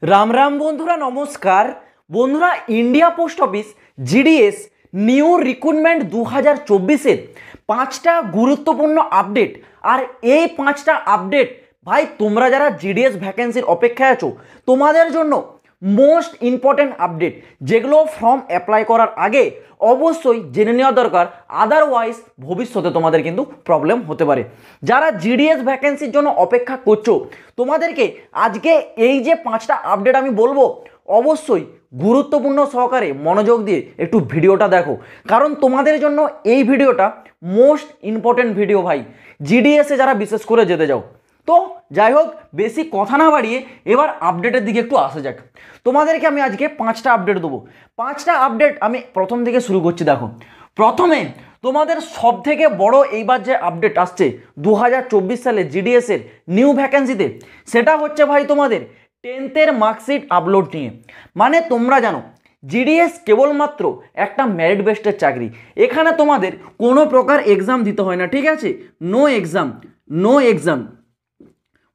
রাম রাম বন্ধুরা, নমস্কার বন্ধুরা। India post office GDS new recruitment 2024-এর 5টা গুরুত্বপূর্ণ আপডেট। আর এই 5টা আপডেট ভাই, তোমরা যারা জিডিএস ভ্যাকেন্সির অপেক্ষায় আছো তোমাদের জন্য মোস্ট ইম্পর্টেন্ট আপডেট, যেগুলো ফর্ম অ্যাপ্লাই করার আগে অবশ্যই জেনে নেওয়া দরকার। আদারওয়াইজ ভবিষ্যতে তোমাদের কিন্তু প্রবলেম হতে পারে। যারা জিডিএস ভ্যাকেন্সির জন্য অপেক্ষা করছো তোমাদেরকে আজকে এই যে 5টা আপডেট আমি বলবো, অবশ্যই গুরুত্বপূর্ণ সহকারে মনোযোগ দিয়ে একটু ভিডিওটা দেখো, কারণ তোমাদের জন্য এই ভিডিওটা মোস্ট ইম্পর্টেন্ট ভিডিও ভাই, জিডিএসে যারা বিশেষ করে যেতে যাও। তো যাই হোক, বেশি কথা না বাড়িয়ে এবার আপডেটের দিকে একটু আসা যাক। তোমাদেরকে আমি আজকে 5টা আপডেট দেবো। 5টা আপডেট আমি প্রথম থেকে শুরু করছি। দেখো, প্রথমে তোমাদের সব থেকে বড় এইবার যে আপডেট আসছে 2024 সালে জিডিএসের নিউ ভ্যাকেন্সিতে, সেটা হচ্ছে ভাই তোমাদের 10th মার্কশিট আপলোড নিয়ে। মানে তোমরা জানো জিডিএস কেবলমাত্র একটা মেরিট বেস্টের চাকরি। এখানে তোমাদের কোনো প্রকার এক্সাম দিতে হয় না, ঠিক আছে? নো এক্সাম,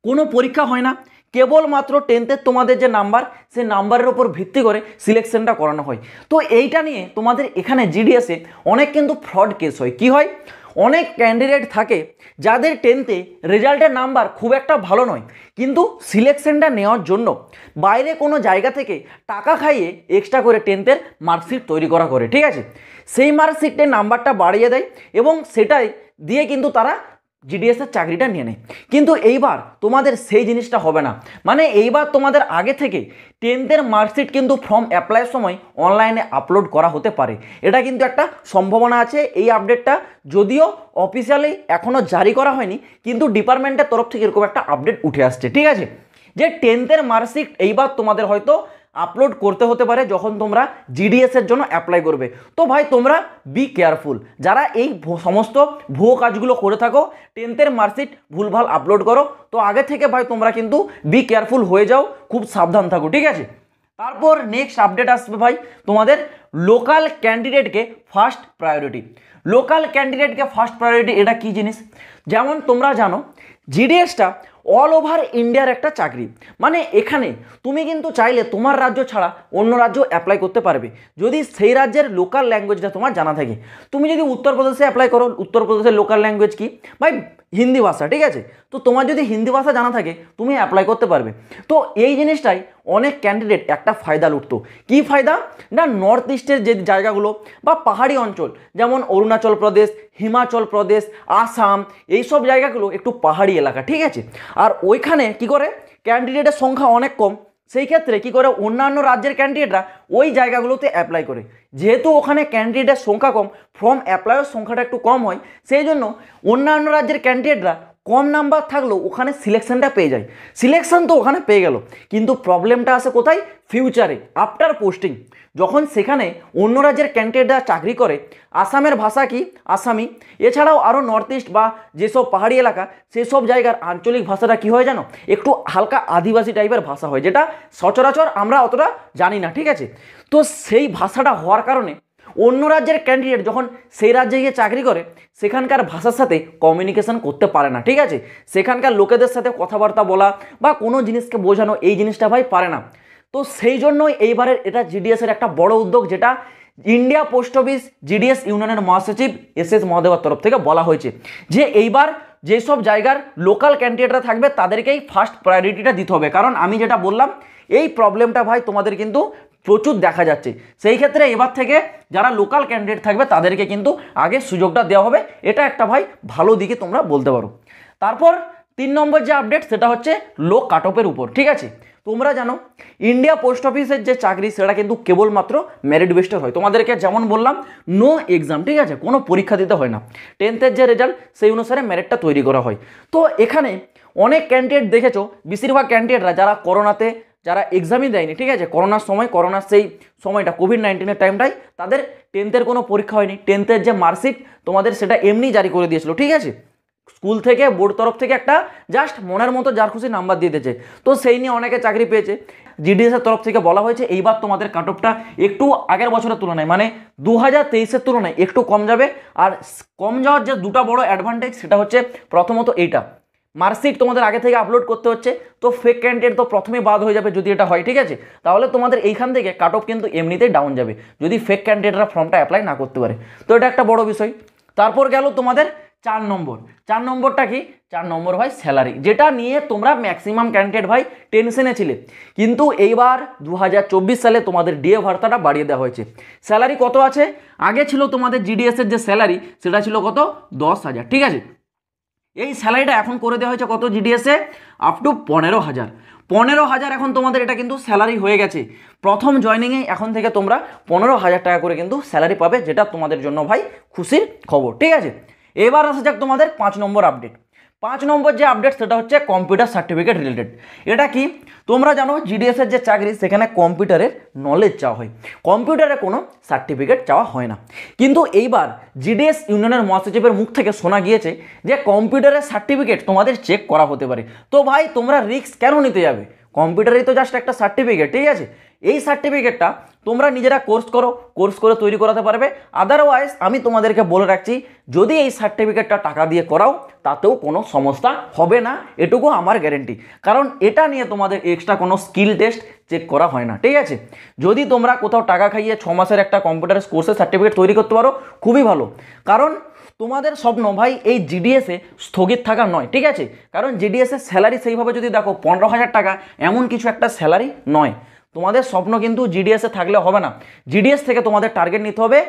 কোনো পরীক্ষা হয় না, কেবলমাত্র 10th তোমাদের যে নাম্বার, সেই নাম্বারের উপর ভিত্তি করে সিলেকশনটা করানো হয়। তো এইটা নিয়ে তোমাদের এখানে জিডিএসে অনেক কিন্তু ফ্রড কেস হয়। কি হয়? অনেক ক্যান্ডিডেট থাকে যাদের 10th রেজাল্টের নাম্বার খুব একটা ভালো নয়, কিন্তু সিলেকশনটা নেওয়ার জন্য বাইরে কোনো জায়গা থেকে টাকা খাইয়ে এক্সট্রা করে 10th মার্কশিট তৈরি করে, ঠিক আছে? সেই মার্কশিটের নাম্বারটা বাড়িয়ে দেয় এবং সেটাই দিয়ে কিন্তু তারা জিডিএসের চাকরিটা নিয়ে নেয়। কিন্তু এইবার তোমাদের সেই জিনিসটা হবে না। মানে এইবার তোমাদের আগে থেকে 10th মার্কশিট কিন্তু ফর্ম অ্যাপ্লাইয়ের সময় অনলাইনে আপলোড করা হতে পারে। এটা কিন্তু একটা সম্ভাবনা আছে। এই আপডেটটা যদিও অফিসিয়ালি এখনও জারি করা হয়নি, কিন্তু ডিপার্টমেন্টের তরফ থেকে এরকম একটা আপডেট উঠে আসছে, ঠিক আছে? যে 10th মার্কশিট এইবার তোমাদের হয়তো আপলোড করতে হতে পারে যখন তোমরা জিডিএসের জন্য অ্যাপ্লাই করবে। তো ভাই তোমরা বি কেয়ারফুল, যারা এই সমস্ত ভুয়ো কাজগুলো করে থাকো, 10th মার্কশিট ভুলভাল আপলোড করো, তো আগে থেকে ভাই তোমরা কিন্তু বি কেয়ারফুল হয়ে যাও, খুব সাবধান থাকো, ঠিক আছে? তারপর নেক্সট আপডেট আসবে ভাই তোমাদের লোকাল ক্যান্ডিডেটকে ফার্স্ট প্রায়োরিটি। লোকাল ক্যান্ডিডেটকে ফার্স্ট প্রায়োরিটি এটা কি জিনিস? যেমন তোমরা জানো জিডিএসটা অল ওভার ইন্ডিয়ার একটা চাকরি। মানে এখানে তুমি কিন্তু চাইলে তোমার রাজ্য ছাড়া অন্য রাজ্য অ্যাপ্লাই করতে পারবে, যদি সেই রাজ্যের লোকাল ল্যাঙ্গুয়েজটা তোমার জানা থাকে। তুমি যদি উত্তরপ্রদেশে অ্যাপ্লাই করো, উত্তরপ্রদেশের লোকাল ল্যাঙ্গুয়েজ কি ভাই? হিন্দি ভাষা, ঠিক আছে? তো তোমার যদি হিন্দি ভাষা জানা থাকে তুমি অ্যাপ্লাই করতে পারবে। তো এই জিনিসটাই অনেক ক্যান্ডিডেট একটা ফায়দা লুটতো। কি ফায়দা? না, নর্থ ইস্টের যে জায়গাগুলো বা পাহাড়ি অঞ্চল, যেমন অরুণাচল প্রদেশ, হিমাচল প্রদেশ, আসাম, এইসব জায়গাগুলো একটু পাহাড়ি এলাকা, ঠিক আছে? আর ওইখানে কি করে ক্যান্ডিডেটের সংখ্যা অনেক কম, সেই ক্ষেত্রে কি করে অন্যান্য রাজ্যের ক্যান্ডিডেটরা ওই জায়গাগুলোতে অ্যাপ্লাই করে। যেহেতু ওখানে ক্যান্ডিডেটের সংখ্যা কম, ফর্ম অ্যাপ্লাইয়ের সংখ্যাটা একটু কম হয়, সেই জন্য অন্যান্য রাজ্যের ক্যান্ডিডেটরা কম নাম্বার থাকলেও ওখানে সিলেকশনটা পেয়ে যায়। সিলেকশন তো ওখানে পেয়ে গেল, কিন্তু প্রবলেমটা আসে কোথায়? ফিউচারে, আফটার পোস্টিং, যখন সেখানে অন্য রাজ্যের ক্যান্ডিডেটরা চাকরি করে। আসামের ভাষা কি? আসামি। এছাড়াও আরও নর্থ ইস্ট বা যেসব পাহাড়ি এলাকা, সেসব জায়গার আঞ্চলিক ভাষাটা কি হয় জানো? একটু হালকা আদিবাসী টাইপের ভাষা হয়, যেটা সচরাচর আমরা অতটা জানি না, ঠিক আছে? তো সেই ভাষাটা হওয়ার কারণে অন্য রাজ্যের ক্যান্ডিডেট যখন সেই রাজ্যে গিয়ে চাকরি করে, সেখানকার ভাষার সাথে কমিউনিকেশন করতে পারে না, ঠিক আছে? সেখানকার লোকেদের সাথে কথাবার্তা বলা বা কোনো জিনিসকে বোঝানো, এই জিনিসটা ভাই পারে না। তো সেই জন্যই এইবারের এটা জিডিএসের একটা বড় উদ্যোগ, যেটা ইন্ডিয়া পোস্ট অফিস জিডিএস ইউনিয়নের মহাসচিব এস মহাদেবের তরফ থেকে বলা হয়েছে যে এইবার যেসব জায়গার লোকাল ক্যান্ডিডেটরা থাকবে তাদেরকেই ফার্স্ট প্রায়োরিটিটা দিতে হবে। কারণ আমি যেটা বললাম, এই প্রবলেমটা ভাই তোমাদের কিন্তু প্রচুর দেখা যাচ্ছে। সেই ক্ষেত্রে এবার থেকে যারা লোকাল ক্যান্ডিডেট থাকবে তাদেরকে কিন্তু আগে সুযোগটা দেওয়া হবে। এটা একটা ভাই ভালো দিকে তোমরা বলতে পারো। তারপর 3 নম্বর যে আপডেট, সেটা হচ্ছে লো কাট অফের উপর, ঠিক আছে? তোমরা জানো ইন্ডিয়া পোস্ট অফিসের যে চাকরি, সেটা কিন্তু কেবলমাত্র মেরিট বেস্টের হয়। তোমাদেরকে যেমন বললাম, নো এক্সাম, ঠিক আছে? কোনো পরীক্ষা দিতে হয় না। 10th যে রেজাল্ট, সেই অনুসারে মেরিটটা তৈরি করা হয়। তো এখানে অনেক ক্যান্ডিডেট দেখেছো, বেশিরভাগ ক্যান্ডিডেটরা যারা করোনাতে যারা এক্সামই দেয়নি, ঠিক আছে? করোনার সময়, করোনার সেই সময়টা কোভিড-19 টাইমটাই তাদের 10th কোনো পরীক্ষা হয়নি। 10th যে মার্কশিট তোমাদের সেটা এমনি জারি করে দিয়েছিল, ঠিক আছে? স্কুল থেকে, বোর্ড তরফ থেকে একটা জাস্ট মনের মতো যার খুশি নাম্বার দিয়ে দিয়েছে। তো সেই নিয়ে অনেকে চাকরি পেয়েছে। জিডিএসের তরফ থেকে বলা হয়েছে এইবার তোমাদের কাট অফটা একটু আগের বছরের তুলনায়, মানে 2023-এর তুলনায় একটু কম যাবে। আর কম যাওয়ার যে দুটো বড় অ্যাডভান্টেজ, সেটা হচ্ছে প্রথমত এইটা, মার্কশিট তোমাদের আগে থেকে আপলোড করতে হচ্ছে, তো ফেক ক্যান্ডিডেট তো প্রথমে বাদ হয়ে যাবে যদি এটা হয়, ঠিক আছে। তাহলে তোমাদের এইখান থেকে কাট অফ কিন্তু এমনিতেই ডাউন যাবে যদি ফেক ক্যান্ডিডেটরা ফর্মটা অ্যাপ্লাই না করতে পারে। তো এটা একটা বড় বিষয়। তারপর গেল তোমাদের 4 নম্বর। 4 নম্বরটা কি? 4 নম্বর ভাই স্যালারি, যেটা নিয়ে তোমরা ম্যাক্সিমাম ক্যান্ডিডেট ভাই টেনশনে ছিলে। কিন্তু এইবার 2024 সালে তোমাদের ডিএ ভাতাটা বাড়িয়ে দেওয়া হয়েছে। স্যালারি কত আছে? আগে ছিল তোমাদের জিডিএস এর যে স্যালারি সেটা ছিল কত? 10,000, ঠিক আছে। এই স্যালারিটা এখন করে দেওয়া হয়েছে কত জিডিএস এ? Up to 15,000। 15,000 এখন তোমাদের এটা কিন্তু স্যালারি হয়ে গেছে। প্রথম জয়নিংয়ে এখন থেকে তোমরা 15,000 টাকা করে কিন্তু স্যালারি পাবে, যেটা তোমাদের জন্য ভাই খুশির খবর, ঠিক আছে। এবার আসা যাক তোমাদের 5 নম্বর আপডেট। 5 নম্বর যে আপডেট সেটা হচ্ছে কম্পিউটার সার্টিফিকেট রিলেটেড। এটা কি? তোমরা জানো জিডিএস এর যে চাকরি সেখানে কম্পিউটারের নলেজ চাওয়া হয়, কম্পিউটারে কোনো সার্টিফিকেট চাওয়া হয় না। কিন্তু এইবার জিডিএস ইউনিয়নের মহাসচিবের মুখ থেকে শোনা গিয়েছে যে কম্পিউটারের সার্টিফিকেট তোমাদের চেক করা হতে পারে। তো ভাই তোমরা রিস্ক কেন নিতে যাবে? কম্পিউটারই তো জাস্ট একটা সার্টিফিকেট, ঠিক আছে। এই সার্টিফিকেটটা তোমরা নিজেরা কোর্স করে তৈরি করাতে পারবে। আদারওয়াইজ আমি তোমাদেরকে বলে রাখছি, যদি এই সার্টিফিকেটটা টাকা দিয়ে করাও তাতেও কোনো সমস্যা হবে না, এটুকু আমার গ্যারেন্টি। কারণ এটা নিয়ে তোমাদের এক্সট্রা কোনো স্কিল টেস্ট চেক করা হয় না, ঠিক আছে। যদি তোমরা কোথাও টাকা খাইয়ে 6 মাসের একটা কম্পিউটার কোর্সের সার্টিফিকেট তৈরি করতে পারো, খুবই ভালো। কারণ তোমাদের স্বপ্ন ভাই এই জিডিএসে স্থগিত থাকা নয়, ঠিক আছে। কারণ জিডিএসের স্যালারি সেইভাবে যদি দেখো 15,000 টাকা এমন কিছু একটা স্যালারি নয়। তোমাদের স্বপ্ন কিন্তু জিডিএসে থাকলে হবে না, জিডিএস থেকে তোমাদের টার্গেট নিতে হবে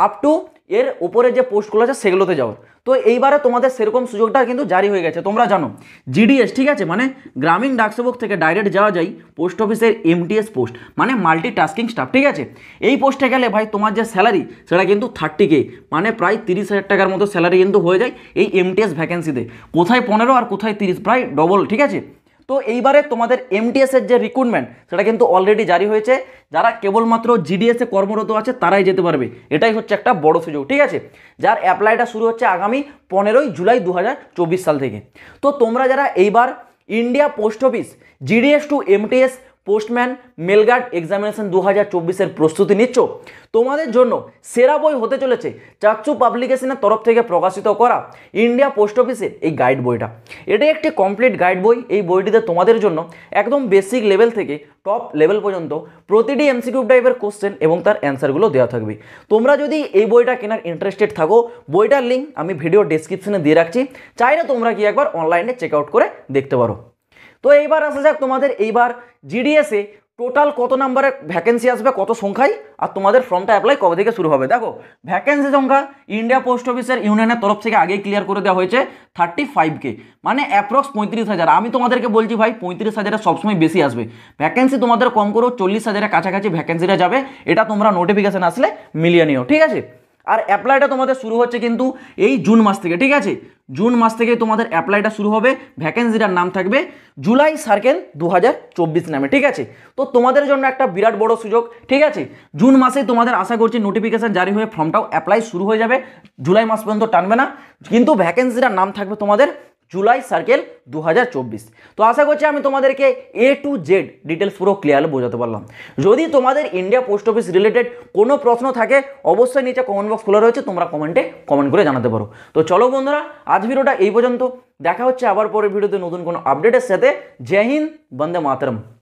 আপ টু এর উপরে যে পোস্টগুলো আছে সেগুলোতে যাও। তো এইবারে তোমাদের সেরকম সুযোগটা কিন্তু জারি হয়ে গেছে। তোমরা জানো জিডিএস, ঠিক আছে, মানে গ্রামীণ ডাকসেবক থেকে ডাইরেক্ট যাওয়া যায় পোস্ট অফিসের এমটিএস পোস্ট, মানে মাল্টি টাস্কিং স্টাফ, ঠিক আছে। এই পোস্টে গেলে ভাই তোমার যে স্যালারি সেটা কিন্তু 30K, মানে প্রায় 30,000 টাকার মতো স্যালারি কিন্তু হয়ে যায় এই এমটিএস ভ্যাকেন্সিতে। কোথায় 15 আর কোথায় 30, প্রায় ডবল, ঠিক আছে। তো এইবারে তোমাদের এমটিএসের যে রিক্রুটমেন্ট সেটা কিন্তু অলরেডি জারি হয়েছে। যারা কেবলমাত্র জিডিএসে কর্মরত আছে তারাই যেতে পারবে, এটাই হচ্ছে একটা বড় সুযোগ, ঠিক আছে। যার অ্যাপ্লাইটা শুরু হচ্ছে আগামী 15ই জুলাই 2024 সাল থেকে। তো তোমরা যারা এইবার India post office GDS to MTS postman mail guard examination 2024-এর প্রস্তুতি নিচ্ছ, তোমাদের জন্য সেরা বই হতে চলেছে চাকচু পাবলিকেশনের তরফ থেকে প্রকাশিত করা ইন্ডিয়া পোস্ট অফিসের এই গাইড বইটা। এটা একটি কমপ্লিট গাইড বই। এই বইটিতে তোমাদের জন্য একদম বেসিক লেভেল থেকে টপ লেভেল পর্যন্ত প্রতিটি এমসিকিউ টাইপের কোশ্চেন এবং তার অ্যান্সারগুলো দেওয়া থাকবে। তোমরা যদি এই বইটা কেনার ইন্টারেস্টেড থাকো, বইটার লিঙ্ক আমি ভিডিও ডেসক্রিপশনে দিয়ে রাখছি, চাইলে তোমরা কি একবার অনলাইনে চেক আউট করে দেখতে পারো। তো এইবার আসা যাক তোমাদের এইবার জিডিএসে টোটাল কত নাম্বারের ভ্যাকেন্সি আসবে, কত সংখ্যায়, আর তোমাদের ফর্মটা অ্যাপ্লাই কবে থেকে শুরু হবে। দেখো ভ্যাকেন্সি সংখ্যা ইন্ডিয়া পোস্ট অফিসের ইউনিয়নের তরফ থেকে আগেই ক্লিয়ার করে দেওয়া হয়েছে 35K, মানে অ্যাপ্রক্স 35,000। আমি তোমাদেরকে বলছি ভাই 35,000 সবসময় বেশি আসবে ভ্যাকেন্সি, তোমাদের কম করেও 40,000-এর কাছাকাছি ভ্যাকেন্সিটা যাবে। এটা তোমরা নোটিফিকেশান আসলে মিলিয়ে নিও, ঠিক আছে। আর অ্যাপ্লাইটা তোমাদের শুরু হচ্ছে কিন্তু এই জুন মাস থেকে, ঠিক আছে। জুন মাস থেকে তোমাদের অ্যাপ্লাইটা শুরু হবে। ভ্যাকেন্সিটার নাম থাকবে জুলাই সার্কেল 2024 নামে, ঠিক আছে। তো তোমাদের জন্য একটা বিরাট বড় সুযোগ, ঠিক আছে। জুন মাসে তোমাদের আশা করছি নোটিফিকেশান জারি হয়ে ফর্মটাও অ্যাপ্লাই শুরু হয়ে যাবে। জুলাই মাস পর্যন্ত টানবে না, কিন্তু ভ্যাকেন্সিটার নাম থাকবে তোমাদের জুলাই সার্কেল 2024। তো আশা করছি আমি তোমাদেরকে A to Z ডিটেলস পুরো ক্লিয়ারলি বোঝাতে পারলাম। যদি তোমাদের ইন্ডিয়া পোস্ট অফিস রিলেটেড কোনো প্রশ্ন থাকে অবশ্যই নিচে কমেন্ট বক্স খোলা রয়েছে, তোমরা কমেন্ট করে জানাতে পারো। তো চলো বন্ধুরা, আজ ভিডিওটা এই পর্যন্ত। দেখা হচ্ছে আবার পরের ভিডিওতে নতুন কোনো আপডেটের সাথে। জয় হিন্দ, বন্দে মাতরম।